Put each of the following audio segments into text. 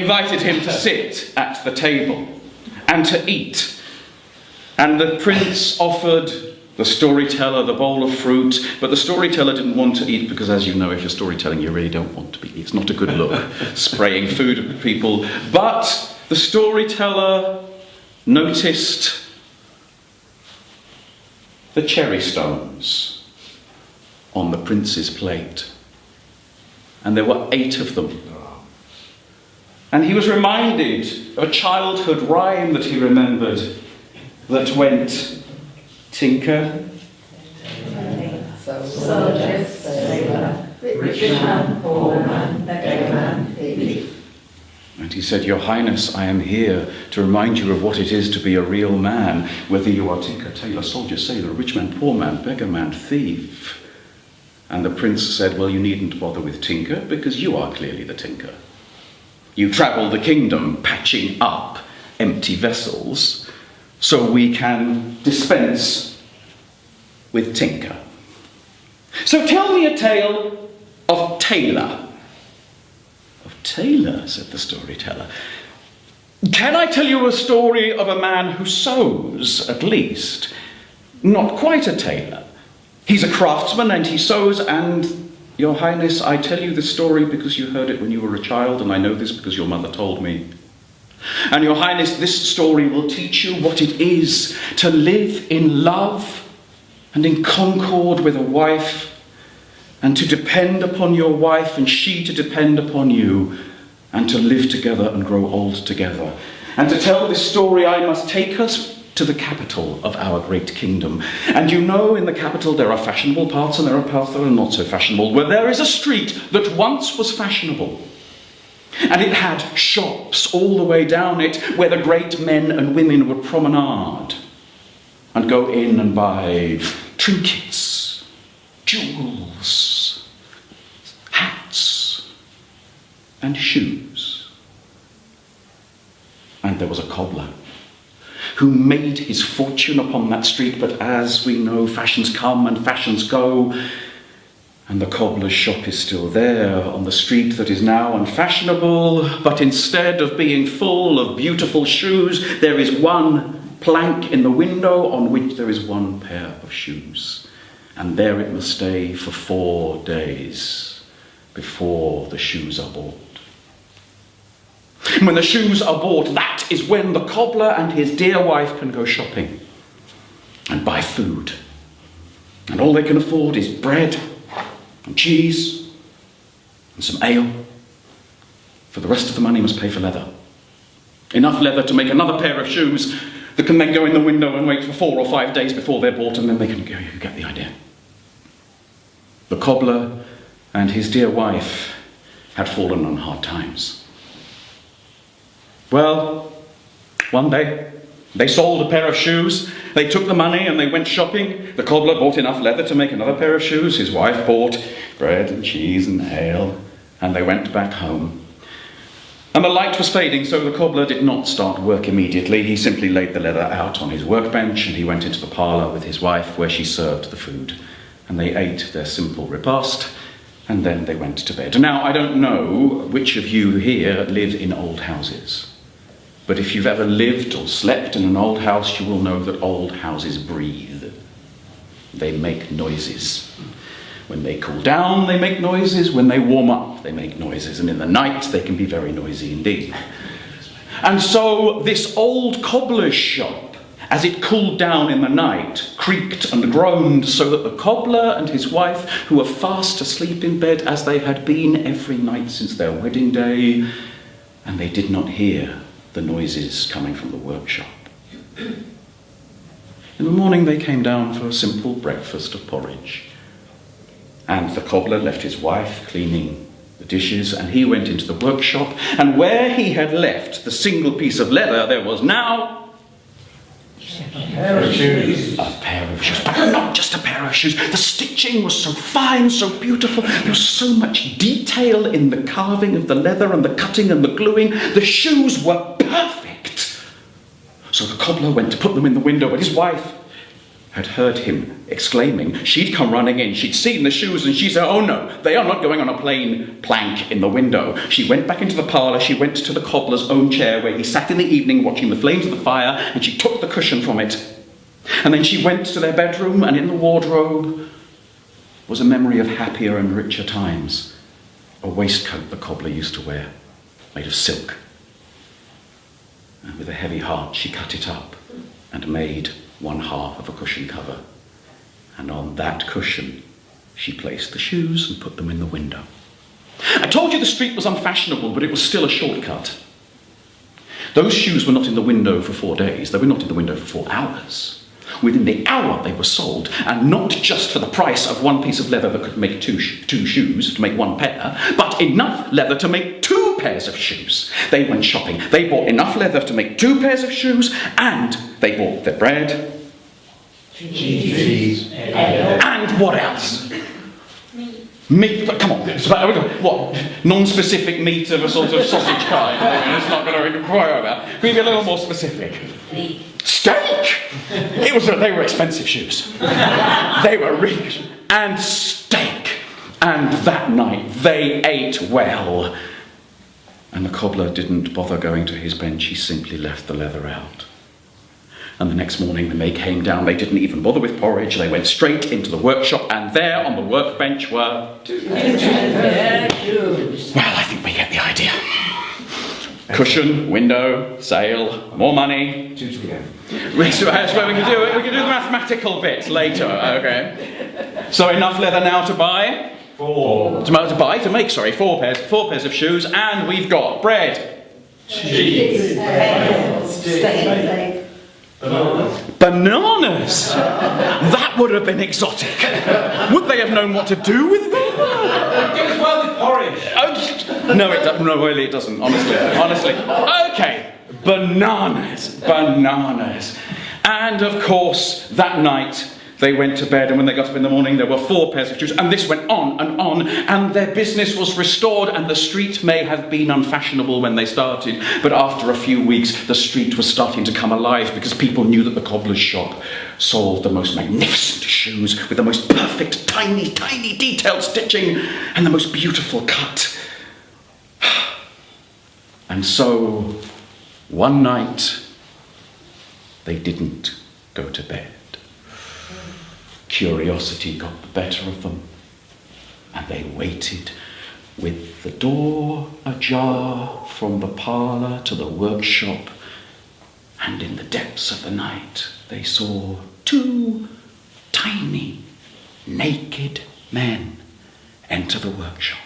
invited him to sit at the table and to eat. And the prince offered the storyteller the bowl of fruit, but the storyteller didn't want to eat because, as you know, if you're storytelling, you really don't want to be. It's not a good look, spraying food at people. But the storyteller noticed the cherry stones on the prince's plate. And there were 8 of them. And he was reminded of a childhood rhyme that he remembered that went, tinker, soldier, sailor, rich man, poor man, beggar man, thief. And he said, Your Highness, I am here to remind you of what it is to be a real man, whether you are tinker, tailor, soldier, sailor, rich man, poor man, beggar man, thief. And the prince said, well, you needn't bother with tinker, because you are clearly the tinker. You travel the kingdom patching up empty vessels, so we can dispense with tinker. So tell me a tale of tailor. Of tailor, said the storyteller. Can I tell you a story of a man who sews, at least? Not quite a tailor. He's a craftsman and he sews, and, Your Highness, I tell you this story because you heard it when you were a child, and I know this because your mother told me. And, Your Highness, this story will teach you what it is to live in love and in concord with a wife, and to depend upon your wife and she to depend upon you, and to live together and grow old together. And to tell this story, I must take us to the capital of our great kingdom. And you know, in the capital there are fashionable parts and there are parts that are not so fashionable, where there is a street that once was fashionable. And it had shops all the way down it, where the great men and women would promenade and go in and buy trinkets, jewels, hats, and shoes. And there was a cobbler who made his fortune upon that street, but as we know, fashions come and fashions go, and the cobbler's shop is still there on the street that is now unfashionable, but instead of being full of beautiful shoes, there is one plank in the window on which there is one pair of shoes, and there it must stay for 4 days before the shoes are bought. When the shoes are bought, that is when the cobbler and his dear wife can go shopping and buy food. And all they can afford is bread and cheese and some ale. For the rest of the money must pay for leather. Enough leather to make another pair of shoes that can then go in the window and wait for 4 or 5 days before they're bought, and then they can go. You get the idea. The cobbler and his dear wife had fallen on hard times. Well, one day, they sold a pair of shoes, they took the money and they went shopping. The cobbler bought enough leather to make another pair of shoes, his wife bought bread and cheese and ale, and they went back home. And the light was fading, so the cobbler did not start work immediately. He simply laid the leather out on his workbench, and he went into the parlour with his wife, where she served the food. And they ate their simple repast, and then they went to bed. Now, I don't know which of you here live in old houses. But if you've ever lived or slept in an old house, you will know that old houses breathe. They make noises. When they cool down, they make noises. When they warm up, they make noises. And in the night, they can be very noisy indeed. And so this old cobbler's shop, as it cooled down in the night, creaked and groaned, so that the cobbler and his wife, who were fast asleep in bed as they had been every night since their wedding day, and they did not hear the noises coming from the workshop. In the morning they came down for a simple breakfast of porridge. And the cobbler left his wife cleaning the dishes, and he went into the workshop, and where he had left the single piece of leather, there was now A pair of shoes. A pair of shoes, but not just a pair of shoes. The stitching was so fine, so beautiful. There was so much detail in the carving of the leather and the cutting and the gluing. The shoes were perfect. So the cobbler went to put them in the window, but his wife had heard him exclaiming. She'd come running in. She'd seen the shoes and she said, "Oh no, they are not going on a plain plank in the window." She went back into the parlour. She went to the cobbler's own chair where he sat in the evening watching the flames of the fire, and she took the cushion from it. And then she went to their bedroom, and in the wardrobe was a memory of happier and richer times. A waistcoat the cobbler used to wear, made of silk. And with a heavy heart she cut it up and made one half of a cushion cover. And on that cushion she placed the shoes and put them in the window. I told you the street was unfashionable, but it was still a shortcut. Those shoes were not in the window for 4 days. They were not in the window for 4 hours. Within the hour they were sold, and not just for the price of one piece of leather that could make two shoes, to make one pair, but enough leather to make 2 pairs of shoes. They went shopping. They bought enough leather to make 2 pairs of shoes, and they bought their bread. Cheese. And what else? Meat, but come on, what? Non-specific meat of a sort of sausage kind. I mean, it's not going to require that. Can we be a little more specific? Steak! They were expensive shoes. They were rich. And steak. And that night they ate well. And the cobbler didn't bother going to his bench. He simply left the leather out. And the next morning when they came down, they didn't even bother with porridge. They went straight into the workshop, and there on the workbench were 2 pairs of shoes. Well, I think we get the idea. Cushion, window, sale, more money. 2 to the end. So that's where we can do it. We can do the mathematical bit later, okay? So enough leather now to buy? 4. To make 4 pairs of shoes, and we've got bread, cheese, Steak. Bananas! That would have been exotic. Would they have known what to do with them? It goes well with porridge. No, really it doesn't, honestly. Okay, bananas. And of course, that night, they went to bed, and when they got up in the morning, there were 4 pairs of shoes, and this went on, and their business was restored, and the street may have been unfashionable when they started, but after a few weeks, the street was starting to come alive, because people knew that the cobbler's shop sold the most magnificent shoes, with the most perfect, tiny, detailed stitching, and the most beautiful cut. And so, one night, they didn't go to bed. Curiosity got the better of them, and they waited with the door ajar from the parlour to the workshop, and in the depths of the night they saw 2 tiny, naked men enter the workshop.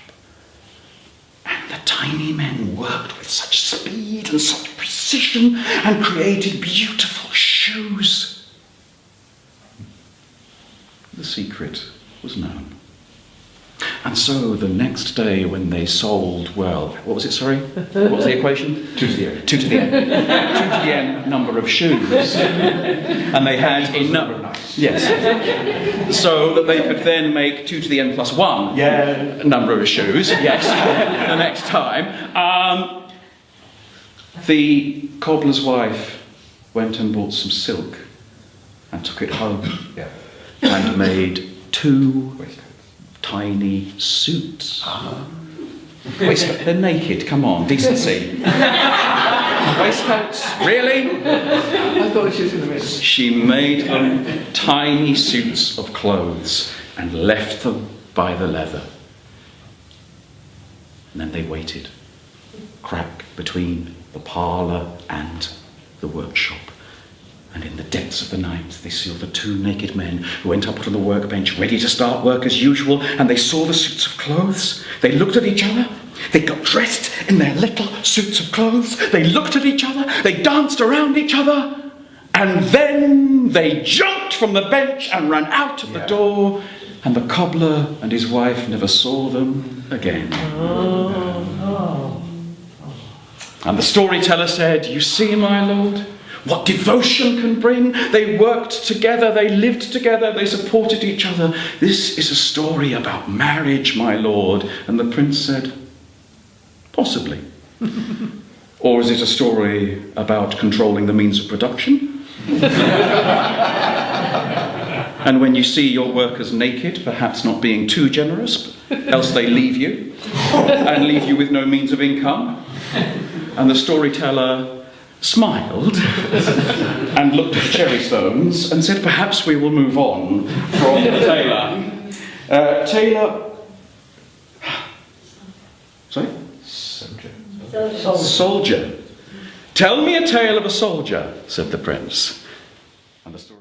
And the tiny men worked with such speed and such precision and created beautiful shoes. The secret was known. And so the next day when they sold, well, what was it, sorry? What was the equation? 2 to the end. 2 to the end. 2 to the end number of shoes. And they had enough. Yes. So that they could then make 2 to the n plus 1 number of shoes. Yes. The next time. The cobbler's wife went and bought some silk and took it home. Yeah. And made 2 Waistcoats. tiny suits. Waistcoats, they're naked, come on, decency. Waistcoats, really? I thought she was in the middle. She made them tiny suits of clothes and left them by the leather. And then they waited, crack between the parlour and the workshop. And in the depths of the night, they saw the 2 naked men who went up on the workbench, ready to start work as usual, and they saw the suits of clothes. They looked at each other. They got dressed in their little suits of clothes. They looked at each other. They danced around each other. And then they jumped from the bench and ran out of the door. And the cobbler and his wife never saw them again. And the storyteller said, "You see, my lord, what devotion can bring. They worked together, they lived together, they supported each other. This is a story about marriage, my lord." And the prince said, "Possibly." "Or is it a story about controlling the means of production?" And when you see your workers naked, perhaps not being too generous, else they leave you, and leave you with no means of income. And the storyteller smiled and looked at the cherry stones and said, perhaps we will move on from the tailor. Sorry? Soldier. Tell me a tale of a soldier, said the prince. And the story